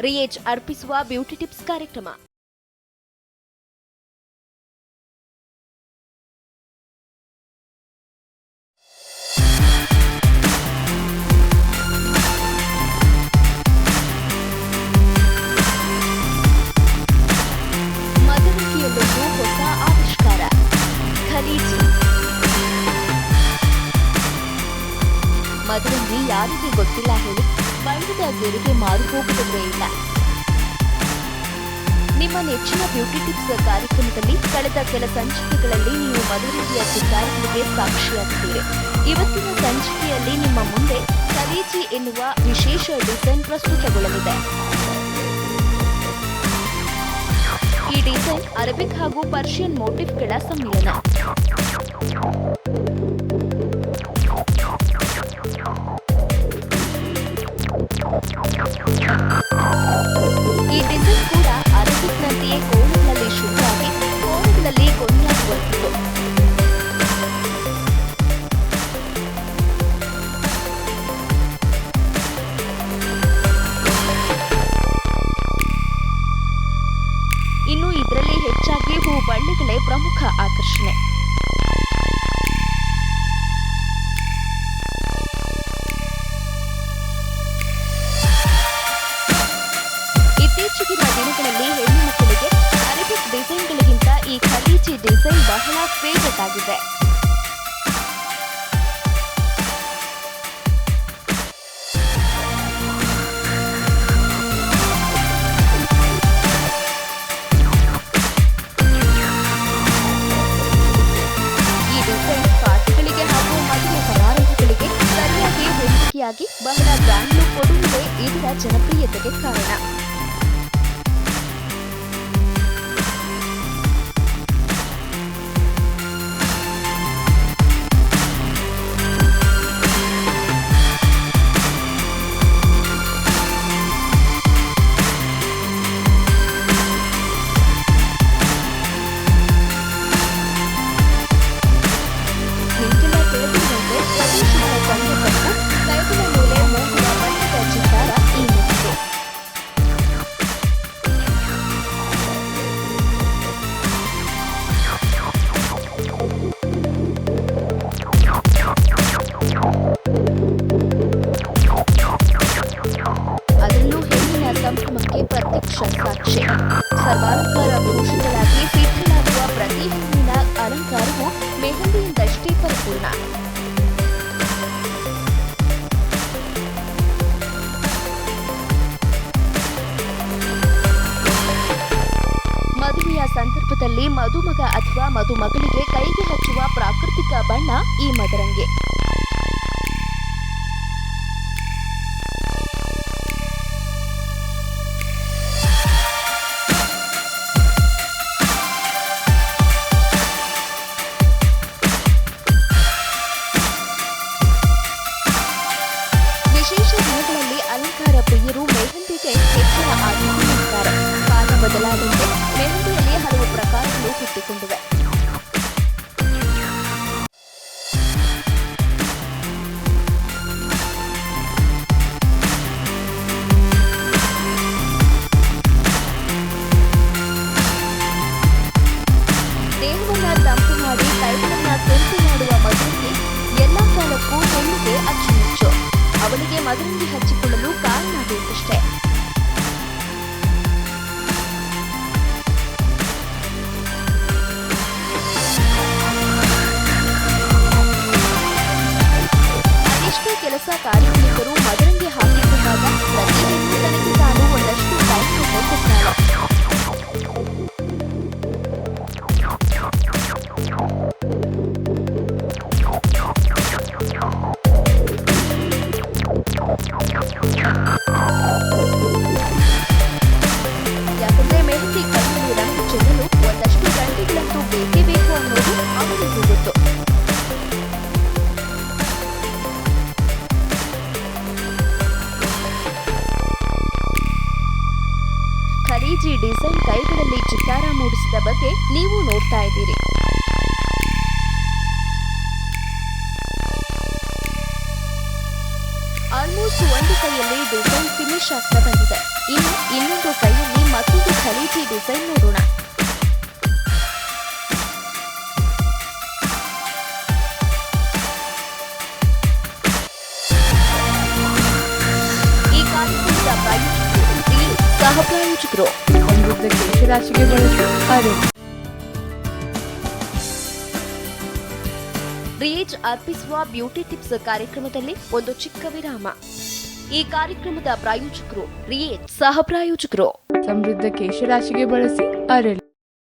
ರಿಯೇಜ್ ಅರ್ಪಿಸುವ beauty tips ಕಾರ್ಯಕ್ರಮ. ಮದರಂಗಿಯಲ್ಲೊಂದು ಹೊಸ ಆವಿಷ್ಕಾರ, ಖಲೀಜಿ. ಮದರಂಗಿ ಯಾರಿಗೆ ಗೊತ್ತಿಲ್ಲ ಹೇಳಿ? ಬಣ್ಣದ ಗೆರೆಗೆ ಮಾರು ಹೋಗುವುದೇ ಇಲ್ಲ. ನಿಮ್ಮ ನೆಚ್ಚಿನ ಬ್ಯೂಟಿ ಟಿಪ್ಸ್ ಕಾರ್ಯಕ್ರಮದಲ್ಲಿ ಕಳೆದ ಕೆಲ ಸಂಚಿಕೆಗಳಲ್ಲಿ ನೀವು ಮದರಂಗಿಯ ಚಿತ್ತಾರಗಳಿಗೆ ಸಾಕ್ಷಿಯಾಗಿದ್ದೀರಿ. ಇವತ್ತಿನ ಸಂಚಿಕೆಯಲ್ಲಿ ನಿಮ್ಮ ಮುಂದೆ ಖಲೀಜಿ ಎನ್ನುವ ವಿಶೇಷ ಡಿಸೈನ್ ಪ್ರಸ್ತುತಗೊಳ್ಳಲಿದೆ. ಈ ಡಿಸೈನ್ ಅರಬಿಕ್ ಹಾಗೂ ಪರ್ಷಿಯನ್ ಮೋಟಿಫ್ಗಳ ಸಮ್ಮಿಲನ. ಈ ಡಿಸೈನ್ ಕೂಡ ಅರಬಿಕ್ನಂತೆಯೇ ಕೋಣಗಳಲ್ಲಿ ಶುರುವಾಗಿ ಕೋಣಗಳಲ್ಲಿ ಕೊನೆಯಾಗುವಂಥದ್ದು. ಇನ್ನು ಇದರಲ್ಲಿ ಹೆಚ್ಚಾಗಿ ಹೂ ಬಳ್ಳಿಗಳೇ ಪ್ರಮುಖ ಆಕರ್ಷಣೆ. ಇತ್ತೀಚಿನ ದಿನಗಳಲ್ಲಿ ಹೆಣ್ಣು ಮಕ್ಕಳಿಗೆ ಅರೇಬಿಕ್ ಡಿಸೈನ್ಗಳಿಗಿಂತ ಈ ಖಲೀಜಿ ಡಿಸೈನ್ ಬಹಳ ಫೇವರೇಟ್ ಆಗಿದೆ. ಈ ಡಿಸೈನ್ ಪಾರ್ಟಿಗಳಿಗೆ ಹಾಗೂ ಮದುವೆ ಸಮಾರಂಭಗಳಿಗೆ ಸರಿಯಾಗಿ ಹೊಂದಿಕೆಯಾಗಿ ಬಹಳ ಬ್ರ್ಯಾಂಡ್ ಲುಕ್ ಕೊಡುವುದೇ ಇದರ ಜನಪ್ರಿಯತೆಗೆ ಕಾರಣ. ಅದರಲ್ಲೂ ಹೆಣ್ಣಿನ ಸಂಭ್ರಮಕ್ಕೆ ಪ್ರತ್ಯಕ್ಷ ಸಾಕ್ಷಿ. ಸರ್ವಾಲಂಕಾರ ಭೂಷಿತಳಾಗಿ ಸಿದ್ಧಳಾಗುವ ಪ್ರತಿ ಹೆಣ್ಣಿನ ಅಲಂಕಾರವು ಮೆಹಂದಿಯಿಂದಷ್ಟೇ ಪರಿಪೂರ್ಣ. ಮದುವೆಯ ಸಂದರ್ಭದಲ್ಲಿ ಮದುಮಗ ಅಥವಾ ಮದುಮಗಳಿಗೆ ಕೈಗೆ ಹಚ್ಚುವ ಪ್ರಾಕೃತಿಕ ಬಣ್ಣ ಈ ಮದರಂಗಿ. ವಿಶೇಷ ದಿನಗಳಲ್ಲಿ ಅಲಂಕಾರ ಪ್ರಿಯರು ಮೆಹಂದಿಗೆ ಹೆಚ್ಚಿನ ಆದ್ಯತೆ ನೀಡುತ್ತಾರೆ. ಕಾಲ ಬದಲಾದಂತೆ ಮೆಹಂದಿಯಲ್ಲಿ ಹಲವು ಪ್ರಕಾರಗಳು ಹುಟ್ಟಿಕೊಂಡಿವೆ. ದೇಹವನ್ನ ತಂಪು ಮಾಡಿ ಕೈಗಳನ್ನ ಕೆಂಪು ಮಾಡುವ ಮದರಂಗಿ ಎಲ್ಲಾ ಕಾಲಕ್ಕೂ ಹೆಣ್ಣಿಗೆ ಅಚ್ಚುಮೆಚ್ಚು. ಅವಳಿಗೆ ಮದರಂಗಿ ಹಚ್ಚಿಕೊಳ್ಳಲು ಕಾರಣ ಬೇಕಷ್ಟೇ. ಅದೆಷ್ಟೇ ಕೆಲಸ ಕಾರ್ಯಕರ್ತರು ಮದರಂಗಿ ಹಾಕಿಕೊಂಡಾಗ ಪ್ರತಿ ಹೆಣ್ಣು ತನಗೆ ತಾನು ಒಂದಷ್ಟು ಟೈಮ್ ಹೋಗುತ್ತಾಳೆ. ಯಾಕಂದ್ರೆ ಮೆಹಂದಿ ಕೈಯಲ್ಲಿ ರಂಗು ಚೆಲ್ಲಲು ಒಂದಷ್ಟು ಗಂಟೆಗಳಂತೂ ಬೇಕೇ ಬೇಕು ಅನ್ನೋದು ಅವರಿಗೂ ಗೊತ್ತು. ಖಲೀಜಿ ಡಿಸೈನ್ ಕೈಗಳಲ್ಲಿ ಚಿತ್ತಾರ ಮೂಡಿಸಿದ ಬಗ್ಗೆ ನೀವು ನೋಡ್ತಾ ಇದ್ದೀರಿ. ಆಲ್ಮೋಸ್ಟ್ ಒಂದು ಕೈಯಲ್ಲಿ ಡಿಸೈನ್ ಫಿನಿಶ್ ಆಗ್ತಾ ಬಂದಿದೆ. ಇನ್ನು ಇನ್ನೊಂದು ಕೈಯಲ್ಲಿ ಮತ್ತೊಂದು ಖರೀದಿ ಡಿಸೈನ್ ನೋಡೋಣ. ಈ ಕಾರ್ಯಕ್ರಮದ ಪ್ರಾಯೋಜಕರು ಸಹ ಪ್ರಾಯೋಜಕರು ಸಮೃದ್ಧ ಕೇಶರಾಶಿಗೆ ಬಳಸಿ ಅರೆಲ್. ರಿಯೇಜ್ ಅರ್ಪಿಸುವ ಬ್ಯೂಟಿ ಟಿಪ್ಸ್ ಕಾರ್ಯಕ್ರಮದಲ್ಲಿ ಒಂದು ಚಿಕ್ಕ ವಿರಾಮ. ಈ ಕಾರ್ಯಕ್ರಮದ ಪ್ರಾಯೋಜಕರು ರಿಯೇಜ್ ಸಹ ಪ್ರಾಯೋಜಕರು ಸಮೃದ್ಧ ಕೇಶರಾಶಿಗೆ ಬಳಸಿ ಅರೆಲ್.